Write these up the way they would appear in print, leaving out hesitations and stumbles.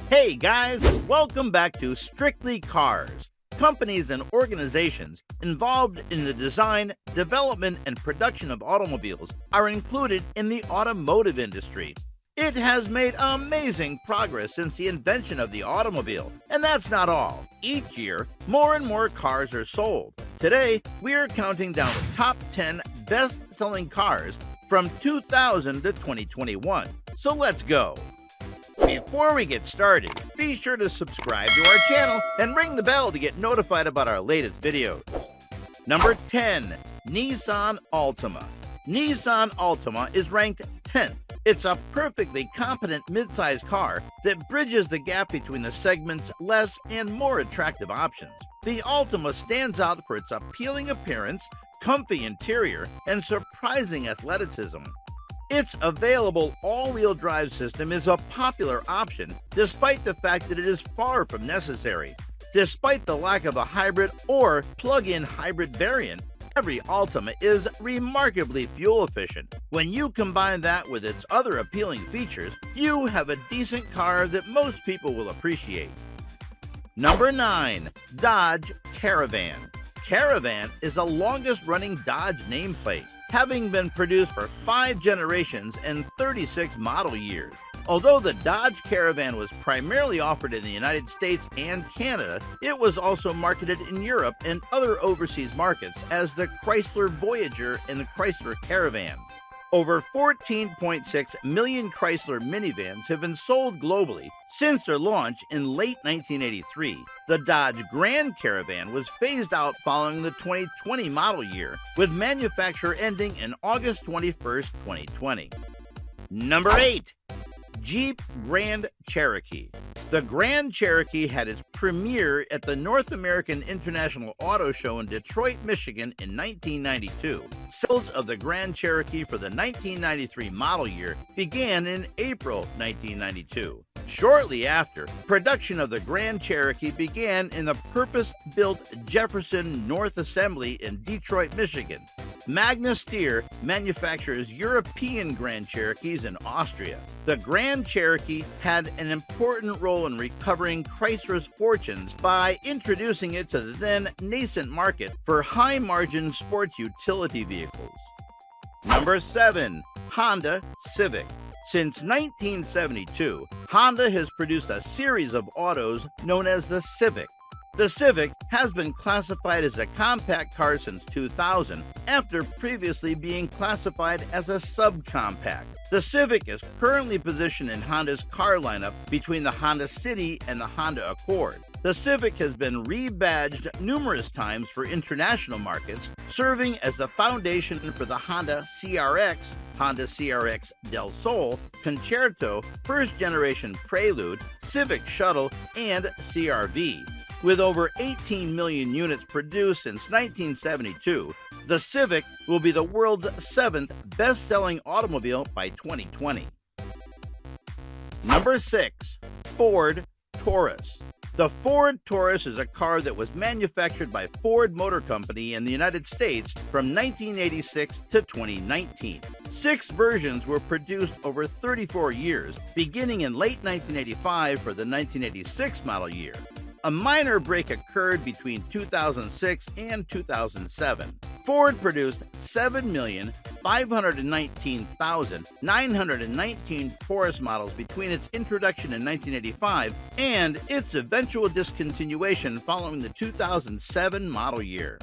Hey guys, welcome back to Strictly Cars. Companies and organizations involved in the design, development, and production of automobiles are included in the automotive industry. It has made amazing progress since the invention of the automobile, and that's not all. Each year, more and more cars are sold. Today, we're counting down the top 10 best-selling cars from 2000 to 2021. So let's go. Before we get started, be sure to subscribe to our channel and ring the bell to get notified about our latest videos. Number 10. Nissan Altima. Nissan Altima is ranked 10th. It's a perfectly competent midsize car that bridges the gap between the segment's less and more attractive options. The Altima stands out for its appealing appearance, comfy interior, and surprising athleticism. Its available all-wheel drive system is a popular option, despite the fact that it is far from necessary. Despite the lack of a hybrid or plug-in hybrid variant, every Altima is remarkably fuel efficient. When you combine that with its other appealing features, you have a decent car that most people will appreciate. Number 9. Dodge Caravan. Caravan is the longest-running Dodge nameplate, having been produced for 5 generations and 36 model years. Although the Dodge Caravan was primarily offered in the United States and Canada, it was also marketed in Europe and other overseas markets as the Chrysler Voyager and the Chrysler Caravan. Over 14.6 million Chrysler minivans have been sold globally since their launch in late 1983. The Dodge Grand Caravan was phased out following the 2020 model year, with manufacture ending in August 21, 2020. Number 8. Jeep Grand Cherokee. The Grand Cherokee had its premiere at the North American International Auto Show in Detroit, Michigan in 1992. Sales of the Grand Cherokee for the 1993 model year began in April 1992. Shortly after, production of the Grand Cherokee began in the purpose-built Jefferson North Assembly in Detroit, Michigan. Magna Steyr manufactures European Grand Cherokees in Austria. The Grand Cherokee had an important role in recovering Chrysler's fortunes by introducing it to the then nascent market for high-margin sports utility vehicles. Number 7. Honda Civic. Since 1972, Honda has produced a series of autos known as the Civic. The Civic has been classified as a compact car since 2000, after previously being classified as a subcompact. The Civic is currently positioned in Honda's car lineup between the Honda City and the Honda Accord. The Civic has been rebadged numerous times for international markets, serving as the foundation for the Honda CRX, Honda CRX Del Sol, Concerto, First Generation Prelude, Civic Shuttle, and CR-V. With over 18 million units produced since 1972, the Civic will be the world's 7th best-selling automobile by 2020. Number 6. Ford Taurus. The Ford Taurus is a car that was manufactured by Ford Motor Company in the United States from 1986 to 2019. 6 versions were produced over 34 years, beginning in late 1985 for the 1986 model year. A minor break occurred between 2006 and 2007. Ford produced 7,519,919 Taurus models between its introduction in 1985 and its eventual discontinuation following the 2007 model year.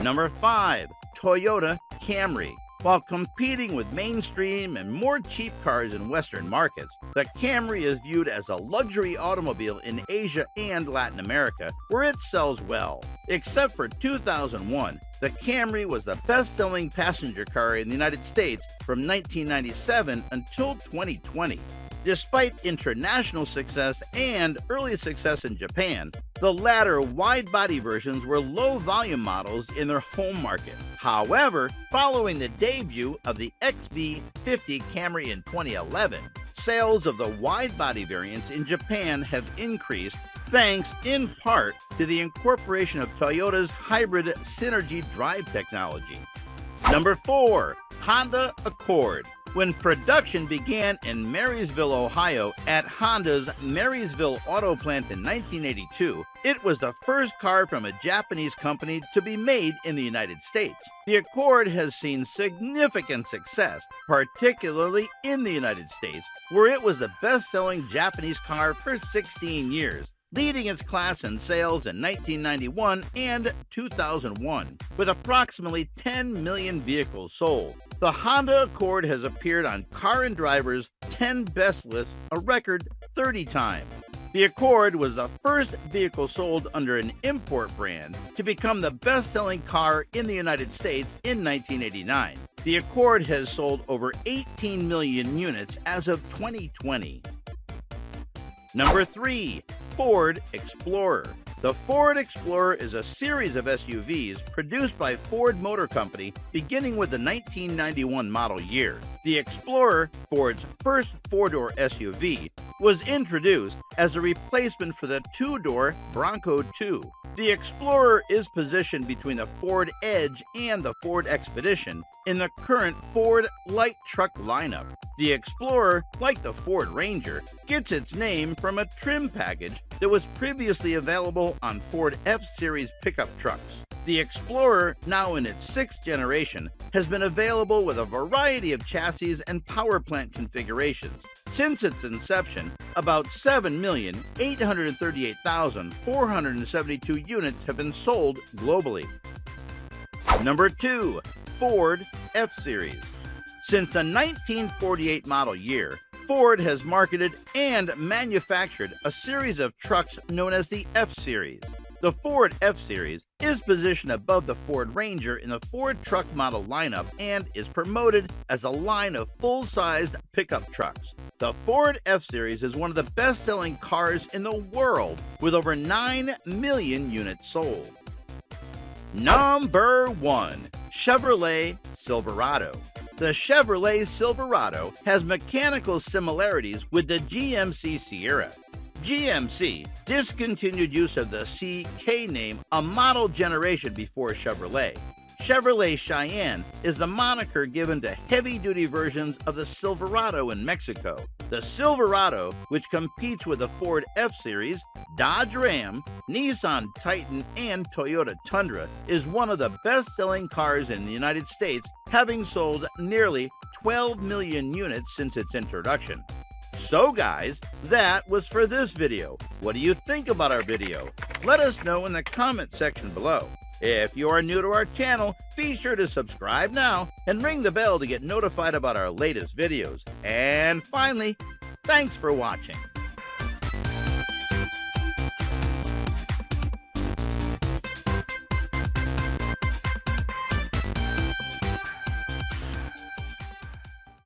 Number 5. Toyota Camry. While competing with mainstream and more cheap cars in Western markets, the Camry is viewed as a luxury automobile in Asia and Latin America, where it sells well. Except for 2001, the Camry was the best-selling passenger car in the United States from 1997 until 2020. Despite international success and early success in Japan, the latter wide-body versions were low-volume models in their home market. However, following the debut of the XV50 Camry in 2011, sales of the wide-body variants in Japan have increased thanks in part to the incorporation of Toyota's hybrid Synergy drive technology. Number 4. Honda Accord. When production began in Marysville, Ohio at Honda's Marysville Auto Plant in 1982, it was the first car from a Japanese company to be made in the United States. The Accord has seen significant success, particularly in the United States, where it was the best-selling Japanese car for 16 years, leading its class in sales in 1991 and 2001, with approximately 10 million vehicles sold. The Honda Accord has appeared on Car and Driver's 10 Best list a record 30 times. The Accord was the first vehicle sold under an import brand to become the best-selling car in the United States in 1989. The Accord has sold over 18 million units as of 2020. Number 3. Ford Explorer. The Ford Explorer is a series of SUVs produced by Ford Motor Company beginning with the 1991 model year. The Explorer, Ford's first four-door SUV, was introduced as a replacement for the two-door Bronco 2. The Explorer is positioned between the Ford Edge and the Ford Expedition in the current Ford light truck lineup. The Explorer, like the Ford Ranger, gets its name from a trim package that was previously available on Ford F-Series pickup trucks. The Explorer, now in its 6th generation, has been available with a variety of chassis and power plant configurations. Since its inception, about 7,838,472 units have been sold globally. Number 2. Ford F-Series. Since the 1948 model year, Ford has marketed and manufactured a series of trucks known as the F-Series. The Ford F-Series is positioned above the Ford Ranger in the Ford truck model lineup and is promoted as a line of full-sized pickup trucks. The Ford F-Series is one of the best-selling cars in the world, with over 9 million units sold. Number 1. Chevrolet Silverado. The Chevrolet Silverado has mechanical similarities with the GMC Sierra. GMC discontinued use of the CK name a model generation before Chevrolet. Chevrolet Cheyenne is the moniker given to heavy-duty versions of the Silverado in Mexico. The Silverado, which competes with the Ford F-Series, Dodge Ram, Nissan Titan, and Toyota Tundra, is one of the best-selling cars in the United States, having sold nearly 12 million units since its introduction. So guys, that was for this video. What do you think about our video? Let us know in the comment section below. If you are new to our channel, be sure to subscribe now and ring the bell to get notified about our latest videos. And finally, thanks for watching.